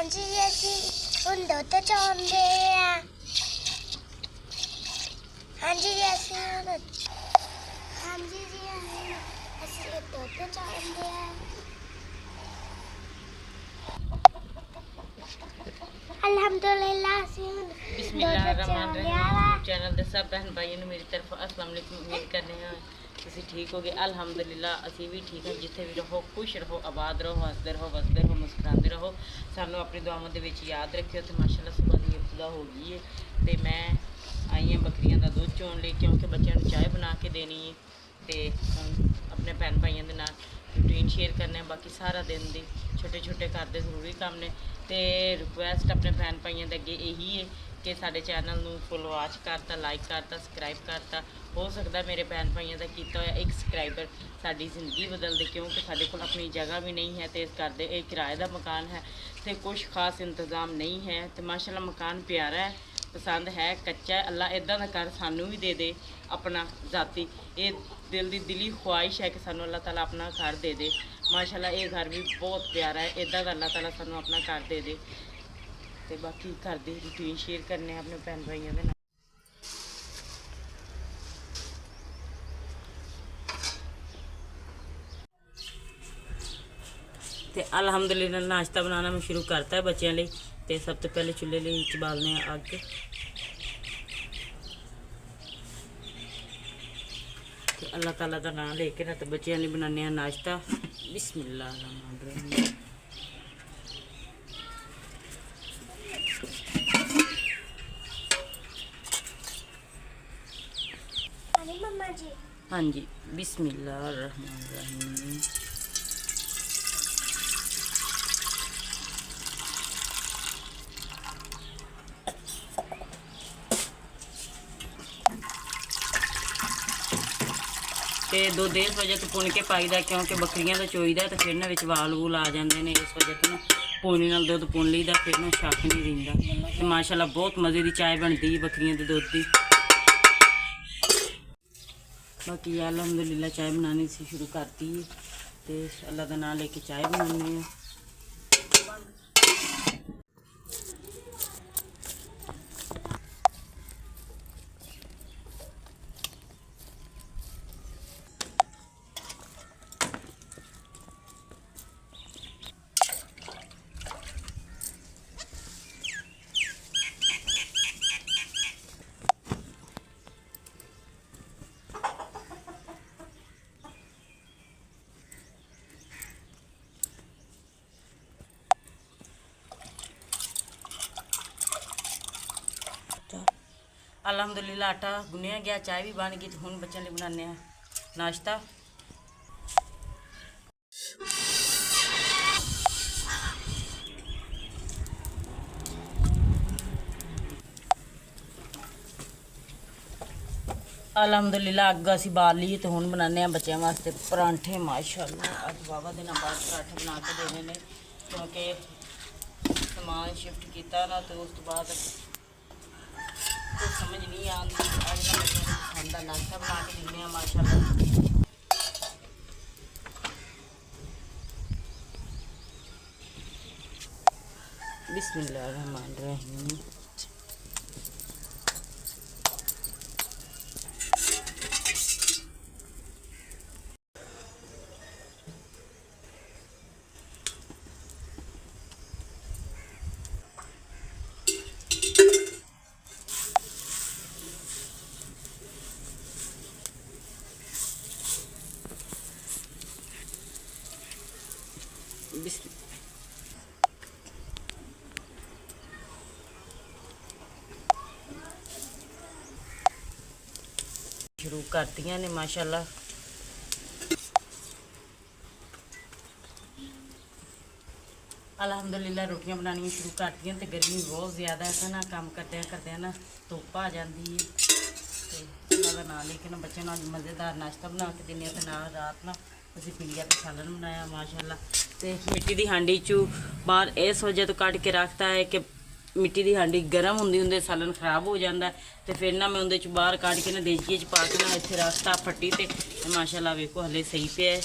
ਹਾਂਜੀ ਜੀ, ਅਸੀਂ ਹੁਣ ਦੁੱਧ ਚੋਂਦੇ ਆ। ਹਾਂਜੀ ਜੀ, ਅਸੀਂ ਹੁਣ ਹਾਂਜੀ ਜੀ, ਅਸੀਂ ਦੁੱਧ ਚੋਂਦੇ ਆ। ਅਲਹਮਦੁਲਿਲਾ ਅਸੀਂ ਹੁਣ ਬਿਸਮਿल्लाहिर्रहमानिर्रहीम चैनल ਦੇ ਸਭ ਭੈਣ ਭਾਈਆਂ ਨੂੰ ਮੇਰੀ ਤਰਫ अस्सलाम वालेकुम। ਉਮੀਦ ਕਰਦੇ ਹਾਂ ਤੁਸੀਂ ਠੀਕ ਹੋਗੇ। ਅਲਹਮਦੁਲਿਲਾ ਅਸੀਂ ਵੀ ਠੀਕ ਹਾਂ। ਜਿੱਥੇ ਵੀ ਰਹੋ ਖੁਸ਼ ਰਹੋ, ਆਬਾਦ ਰਹੋ, ਹੱਸਦੇ ਰਹੋ, ਵਸਦੇ ਰਹੋ, ਮੁਸਕਰਾਉਂਦੇ ਰਹੋ। ਸਾਨੂੰ ਆਪਣੀ ਦੁਆਵਾਂ ਦੇ ਵਿੱਚ ਯਾਦ ਰੱਖਿਓ। ਤੇ ਮਾਸ਼ਾਅੱਲਾ ਸੁਬਾਹ ਦੀ ਇਬਤਦਾ ਹੋ ਗਈ ਹੈ ਤੇ ਮੈਂ ਆਈ ਹਾਂ ਬੱਕਰੀਆਂ ਦਾ ਦੁੱਧ ਚੋਣ ਲਈ, ਕਿਉਂਕਿ ਬੱਚਿਆਂ ਨੂੰ ਚਾਹ ਬਣਾ ਕੇ ਦੇਣੀ ਹੈ ਤੇ ਆਪਣੇ ਭੈਣ ਭਾਈਆਂ ਦੇ ਨਾਲ ਰੂਟੀਨ ਸ਼ੇਅਰ ਕਰਨਾ ਹੈ। ਬਾਕੀ ਸਾਰਾ ਦਿਨ ਦੀ ਛੋਟੇ ਛੋਟੇ ਘਰ ਦੇ ਜ਼ਰੂਰੀ ਕੰਮ ਨੇ ਤੇ ਰਿਕੁਐਸਟ ਆਪਣੇ ਭੈਣ ਭਾਈਆਂ ਦੇ ਅੱਗੇ ਇਹੀ ਹੈ ਕਿ ਸਾਡੇ ਚੈਨਲ ਨੂੰ ਫੁੱਲ ਵਾਚ ਕਰਤਾ, ਲਾਈਕ ਕਰਤਾ, ਸਬਸਕ੍ਰਾਈਬ ਕਰਤਾ। ਹੋ ਸਕਦਾ ਮੇਰੇ ਭੈਣ ਭਾਈਆਂ ਦਾ ਕੀਤਾ ਹੋਇਆ ਇੱਕ ਸਬਸਕ੍ਰਾਈਬਰ ਸਾਡੀ ਜ਼ਿੰਦਗੀ ਬਦਲ ਦੇ, ਕਿਉਂਕਿ ਸਾਡੇ ਕੋਲ ਆਪਣੀ ਜਗ੍ਹਾ ਵੀ ਨਹੀਂ ਹੈ ਤੇ ਇਸ ਘਰ ਦੇ ਇਹ ਕਿਰਾਏ ਦਾ ਮਕਾਨ ਹੈ ਤੇ ਕੁਛ ਖਾਸ ਇੰਤਜ਼ਾਮ ਨਹੀਂ ਹੈ। ਤੇ ਮਾਸ਼ਾਅੱਲਾ ਮਕਾਨ ਪਿਆਰਾ ਹੈ, ਪਸੰਦ ਹੈ, ਕੱਚਾ ਹੈ। ਅੱਲਾ ਇਦਾਂ ਦਾ ਘਰ ਸਾਨੂੰ ਵੀ ਦੇ ਦੇ ਆਪਣਾ ਜ਼ਾਤੀ। ਇਹ ਦਿਲ ਦੀ ਦਿਲੀ ਖੁਆਇਸ਼ ਹੈ ਕਿ ਸਾਨੂੰ ਅੱਲਾਹ ਤਾਲਾ ਆਪਣਾ ਘਰ ਦੇ ਦੇ। ਮਾਸ਼ਾਅੱਲਾ ਇਹ ਘਰ ਵੀ ਬਹੁਤ ਪਿਆਰਾ ਹੈ। ਇਦਾਂ ਦਾ ਅੱਲਾਹ ਤਾਲਾ ਸਾਨੂੰ ਆਪਣਾ ਘਰ ਦੇ ਦੇ। ਤੇ ਬਾਕੀ ਘਰ ਦੀ ਰੂਟੀਨ ਸ਼ੇਅਰ ਕਰਨੇ ਆਪਣੇ ਭੈਣ ਭਾਈਆਂ ਦੇ ਨਾਲ। ਤੇ ਅਲਹਮਦੁਲਿਲਾ ਨਾਸ਼ਤਾ ਬਣਾਉਣਾ ਮੈਂ ਸ਼ੁਰੂ ਕਰਤਾ ਹੈ ਬੱਚਿਆਂ ਲਈ। ਤੇ ਸਭ ਤੋਂ ਪਹਿਲੇ ਚੁੱਲ੍ਹੇ ਲਈ ਬਾਲਨੇ ਆ ਅੱਗ। ਤੇ ਅੱਲਾਹ ਤਾਲਾ ਦਾ ਨਾਮ ਲੈ ਕੇ ਨਾ ਤੇ ਬੱਚਿਆਂ ਲਈ ਬਣਾਉਂਦੇ ਆ ਨਾਸ਼ਤਾ। ਬਿਸਮਿल्लाहिर्रहमानिर्रहीम। ਹਾਂਜੀ ਮੰਮਾ ਜੀ। ਹਾਂਜੀ बिस्मिल्लाहिर्रहमानिर्रहीम। ਤੇ ਦੋ ਡੇਢ ਵਜੇ ਤੋਂ ਪੁਣ ਕੇ ਪਾਈਦਾ, ਕਿਉਂਕਿ ਬੱਕਰੀਆਂ ਦਾ ਚੋਈਦਾ ਤੇ ਫਿਰ ਨਾ ਵਿੱਚ ਵਾਲ ਵੂਲ ਆ ਜਾਂਦੇ ਨੇ। ਇਸ ਵਜ੍ਹਾ ਤੋਂ ਨਾ ਪੂਣੀ ਨਾਲ ਦੁੱਧ ਪੁਣ ਲਈਦਾ, ਫਿਰ ਨਾ ਸ਼ੱਕ ਨਹੀਂ ਰਹਿੰਦਾ। ਤੇ ਮਾਸ਼ਾਅੱਲਾ ਬਹੁਤ ਮਜ਼ੇ ਦੀ ਚਾਹ ਬਣਦੀ ਬੱਕਰੀਆਂ ਦੇ ਦੁੱਧ ਦੀ। ਬਾਕੀ ਅਲਹਮਦੁਲਿਲਾ ਚਾਹ ਬਣਾਉਣੀ ਸੀ ਸ਼ੁਰੂ ਕਰਤੀ ਤੇ ਅੱਲਾ ਦਾ ਨਾਮ ਲੈ ਕੇ ਚਾਹ ਬਣਾਉਂਦੇ ਆ। ਅਲਹਮਦੁਲਿਲਾ ਆਟਾ ਗੁੰਨਿਆ ਗਿਆ, ਚਾਹ ਵੀ ਬਣ ਗਈ ਤੇ ਹੁਣ ਬੱਚਿਆਂ ਲਈ ਬਣਾਉਂਦੇ ਆ ਨਾਸ਼ਤਾ। ਅਲਹਮਦੁਲਿਲਾ ਅੱਗ ਅਸੀਂ ਬਾਲ ਲਈ ਤੇ ਹੁਣ ਬਣਾਉਂਦੇ ਆ ਬੱਚਿਆਂ ਵਾਸਤੇ ਪਰਾਂਠੇ। ਮਾਸ਼ਾਅੱਲਾ ਅੱਜ ਵਾਵਾ ਦਿਨਾਂ ਬਾਅਦ ਪਰਾਂਠੇ ਬਣਾ ਕੇ ਦੇਣੇ ਨੇ, ਕਿਉਂਕਿ ਸਮਾਨ ਸ਼ਿਫਟ ਕੀਤਾ ਨਾ ਤੇ ਉਸ ਤੋਂ ਬਾਅਦ ਕੁਝ ਸਮਝ ਨਹੀਂ ਆਉਂਦੀ। ਅੱਜ ਮੈਂ ਬੱਚਿਆਂ ਨੂੰ ਪਸੰਦ ਦਾ ਨਾਸ਼ਤਾ ਬਣਾ ਕੇ ਦਿੰਦੇ ਆ ਮਾਸ਼ਾਅੱਲਾ। बिस्मिल्लाहिर्रहमानिर्रहीम। शुरू करतियां ने माशाअल्लाह। अल्हम्दुलिल्लाह रोटियां बनानी शुरू करतियां ते गर्मी बहुत ज़्यादा है ना, काम करते ना धुप्प आ जाती है। तो उन्होंने नाम लेके ना बच्चों को मज़ेदार नाश्ता बना के देने ते नाल रात ना असीं पिंडिया का सालन बनाया माशाअल्लाह। तो मिट्टी की हांडी चू बाहर इस वजह तो कट के रखता है कि मिट्टी की हांडी गर्म होंदे सालन खराब हो जाता है। तो फिर ना मैं उन्हें बाहर कट के ना देजिए पा के ना इत्थे रखता फट्टी ते माशाअल्लाह वेखो हले सही पे है।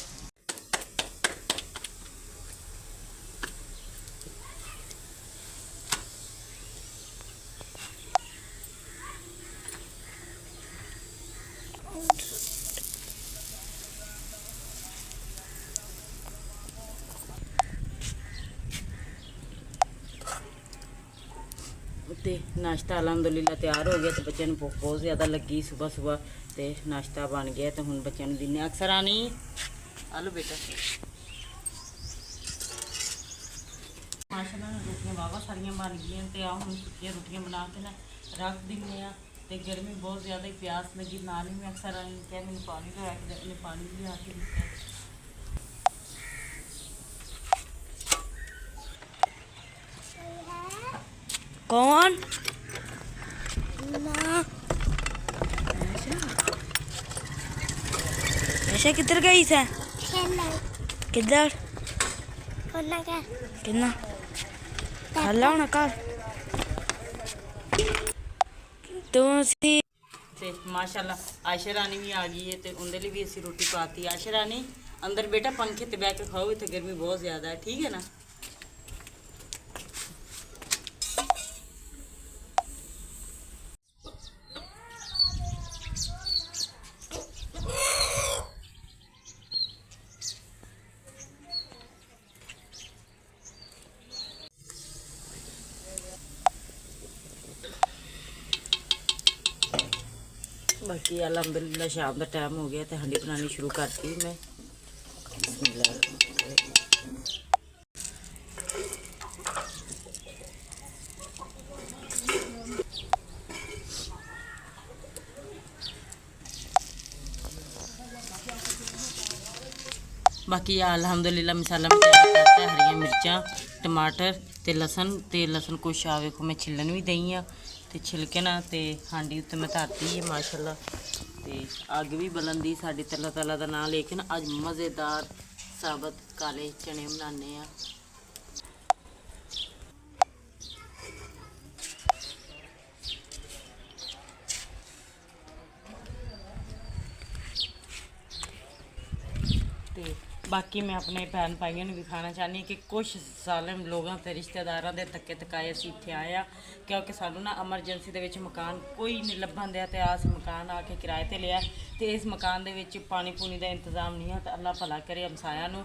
ਤੇ ਨਾਸ਼ਤਾ ਅਲਹਮਦੁਲਿਲਾ ਤਿਆਰ ਹੋ ਗਿਆ ਤੇ ਬੱਚਿਆਂ ਨੂੰ ਭੁੱਖ ਬਹੁਤ ਜ਼ਿਆਦਾ ਲੱਗੀ ਸਵੇਰ ਸਵੇਰ ਤੇ ਨਾਸ਼ਤਾ ਬਣ ਗਿਆ ਤੇ ਹੁਣ ਬੱਚਿਆਂ ਨੂੰ ਦਿੰਨੇ ਅਕਸਰ ਆਣੀ ਆਲੂ ਬੇਟਾ ਮਾਸ਼ਾਅੱਲਾ ਰੋਟੀਆਂ ਵਾਵਾ ਸਾਰੀਆਂ ਬਣ ਗਈਆਂ ਤੇ ਆ ਹੁਣ ਸੁੱਕੀਆਂ ਰੋਟੀਆਂ ਬਣਾ ਕੇ ਨਾ ਰੱਖ ਦਿੰਨੇ ਆ ਤੇ ਗਰਮੀ ਬਹੁਤ ਜ਼ਿਆਦਾ ਹੀ ਪਿਆਸ ਲੱਗੀ ਨਾਲ ਹੀ ਮੈਂ ਅਕਸਰ ਆਣੀ ਕਿਹਾ ਮੈਨੂੰ ਪਾਣੀ ਲਿਆ ਕੇ ਦੇ ਉਹਨੇ ਪਾਣੀ ਵੀ ਲਿਆ ਕੇ ਦਿੱਤਾ कौन ना ऐसा किधर गई थे खेलना किधर करना क्या कितना खाला होना कल तो सी ਤੇ ਮਾਸ਼ਾਅੱਲਾ ਆਇਸ਼ਾ ਰਾਣੀ ਵੀ ਆ ਗਈ ਹੈ ਤੇ ਉਹਦੇ ਲਈ ਵੀ ਅਸੀਂ ਰੋਟੀ ਪਾਤੀ ਆਇਸ਼ਾ ਰਾਣੀ ਅੰਦਰ ਬੇਟਾ ਪੰਖੇ ਤੇ ਬਹਿ ਕੇ ਖਾਓ ਇੱਥੇ ਗਰਮੀ ਬਹੁਤ ਜ਼ਿਆਦਾ ਹੈ ਠੀਕ ਹੈ ਨਾ बाकी अलहमदुलिल्लाह शाम का टाइम हो गया तो हांडी बनानी शुरू करती मैं बाकी अलहमदुलिल्लाह मसाला में तैयार करता है हरिया मिर्चा टमाटर ते लसन कुछ आ वेखो मैं छिलन भी दई हाँ ते छिलके ना ते हांडी उत्ते मैं धरती है माशाअल्लाह ते अग भी बलन दी साडी तला तला दा नाम लेकिन अज मज़ेदार साबत काले चने बनाने आ ते बाकी मैं अपने भैन भाइयों ने भी खाना चाहनी कि कुछ सालम लोगों ते रिश्तेदारों के धक्के धकाए असीं इत्थे आए आ क्योंकि सानू ना एमरजेंसी दे विच मकान कोई नहीं लभन दिया ते आस मकान आके किराए ते लिया ते इस मकान दे विच पानी पूनी दा इंतजाम नहीं है तो अल्लाह भला करे हमसाया नू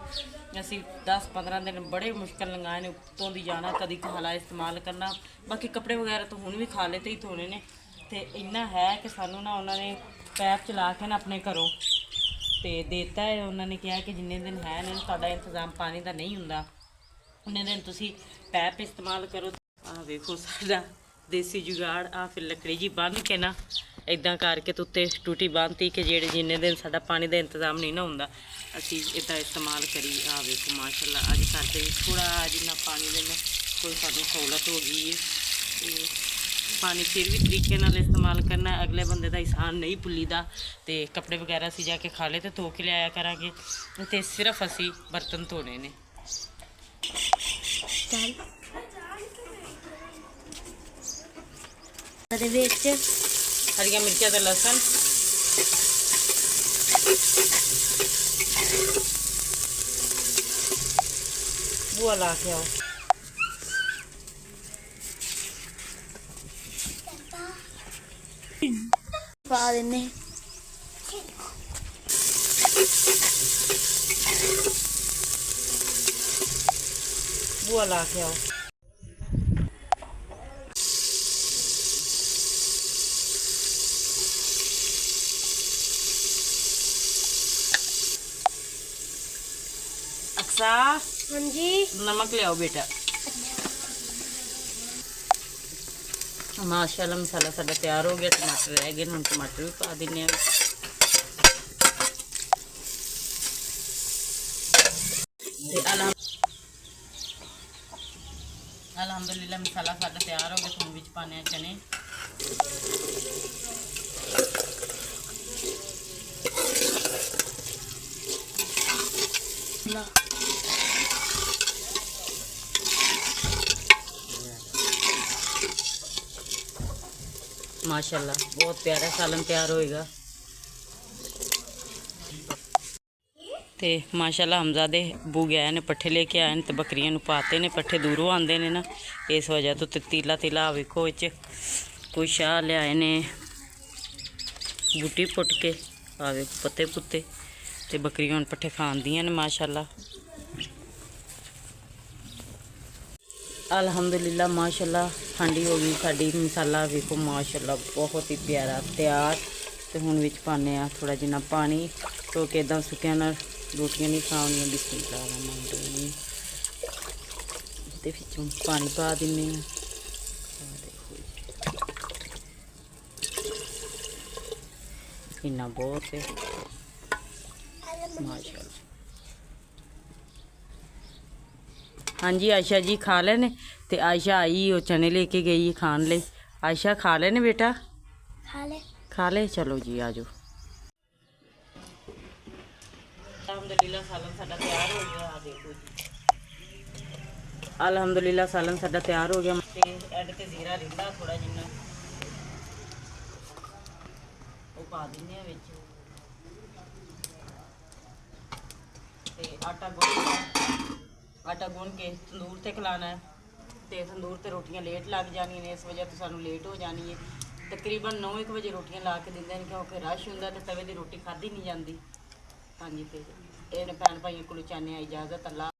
असीं 10-15 दिन बड़े मुश्किल लंघाए ने उत्तों दी जाना कदी खाला इस्तेमाल करना बाकी कपड़े वगैरह तो हुण भी खाले ते ही धोने ने ते इन्ना है कि सानू ना उन्होंने पैप चला के ना अपने घरों ਤੇ ਦੇਤਾ ਹੈ ਉਹਨਾਂ ਨੇ ਕਿਹਾ ਕਿ ਜਿੰਨੇ ਦਿਨ ਹੈ ਨਾ ਤੁਹਾਡਾ ਇੰਤਜ਼ਾਮ ਪਾਣੀ ਦਾ ਨਹੀਂ ਹੁੰਦਾ ਉਹਨੇ ਦਿਨ ਤੁਸੀਂ ਪੈਪ ਇਸਤੇਮਾਲ ਕਰੋ ਆਹ ਵੇਖੋ ਸਾਡਾ ਦੇਸੀ ਜੁਗਾੜ ਆ ਫਿਰ ਲੱਕੜੀ ਜੀ ਬੰਨ੍ਹ ਕੇ ਨਾ ਇਦਾਂ ਕਰਕੇ ਤੇ ਉੱਤੇ ਟੂਟੀ ਬੰਨ੍ਹਤੀ ਕਿ ਜਿਹੜੇ ਜਿੰਨੇ ਦਿਨ ਸਾਡਾ ਪਾਣੀ ਦਾ ਇੰਤਜ਼ਾਮ ਨਹੀਂ ਨਾ ਹੁੰਦਾ ਅਸੀਂ ਇਦਾਂ ਇਸਤੇਮਾਲ ਕਰੀ ਆ ਵੇਖੋ ਮਾਸ਼ਾਅੱਲਾ ਅੱਜ ਘਰ ਦੇ ਵਿੱਚ ਥੋੜਾ ਜਿੰਨਾ ਪਾਣੀ ਦੇ ਨਾਲ ਕੋਈ ਸਾਨੂੰ ਸਹੂਲਤ ਹੋ ਗਈ ਹੈ ਤੇ पानी फिर भी तरीके नाल इस्तेमाल करना है अगले बंदे का एहसान नहीं भुल्लीदा ते कपड़े वगैरह असीं जाके खाले तो धो के लियाया करांगे ते सिर्फ असीं बर्तन धोने ने हरिया मिर्चा ते लसन बुआ ला के आओ पा देने बुआ ला के आओ अक्सा हाँ जी नमक ले आओ बेटा माशाल्लाह मसाला साडा तैयार हो गया टमाटर रह गए हम टमाटर भी पा देने अलहमदुलिल्लाह मसाला साडा तैयार हो गया थोम विच पाने चने माशाल्लाह बहुत प्यारा सालन तैयार होएगा ते माशाल्लाह हमजादे बू गए ने पट्ठे लेके आए तो बकरियां नूं पाते ने पट्ठे दूरों आंदे ने ना इस वजह तो तीला तीला वेखो विच कुछ आ लियाए ने बूटी पुट के आ वेखो पत्ते पुत्ते ते बकरियां हुण पट्ठे खांदियां ने माशाल्लाह ਅਲਹਮਦੁਲਿਲਾ ਮਾਸ਼ਾਅੱਲਾ ਠੰਡੀ ਹੋ ਗਈ ਸਾਡੀ। ਮਸਾਲਾ ਵੇਖੋ ਮਾਸ਼ਾਅੱਲਾ ਬਹੁਤ ਹੀ ਪਿਆਰਾ ਤਿਆਰ। ਤੇ ਹੁਣ ਵਿੱਚ ਪਾਉਂਦੇ ਆ ਥੋੜਾ ਜਿਹਾ ਪਾਣੀ, ਕਿਉਂਕਿ ਇਦਾਂ ਸੁੱਕਿਆਂ ਨਾਲ ਰੋਟੀਆਂ ਨਹੀਂ ਖਾਣੀਆਂ। ਬਿਸਮਿਲ੍ਲਾਹ ਰਹਿਮਾਨ ਰਹੀਮ। ਤੇ ਵਿੱਚੋਂ ਪਾਣੀ ਪਾ ਦਿੰਦੇ ਆ। ਇੰਨਾ ਬਹੁਤ ਹੈ ਮਾਸ਼ਾਅੱਲਾ। ਹਾਂਜੀ आयशा जी खा लेने। ते आयशा आई वो चने लेके गई खान ले। आयशा खा लेने बेटा, खा ले। चलो जी आ जाओ। अल्हम्दुलिल्लाह सालन साडा तैयार हो गया। आ देखो जी अल्हम्दुलिल्लाह सालन साडा तैयार हो गया। ते ऐड ते जीरा रिंदा थोड़ा जिन्ना वो पा दिंदे आ विच। ते आटा गुन के तंदूर ते खिलाना है। तो तंदूर ते रोटियां लेट लग जानी ने, इस वजह तो सानू लेट हो जानी है। तकरीबन 9-1 बजे रोटियां ला के दिंदे ने, क्योंकि रश हुंदा ते तवे दी रोटी खाधी नहीं जाती। हाँ जी, फिर भैन भाइयों को चाहने इजाज़त। अल्लाह।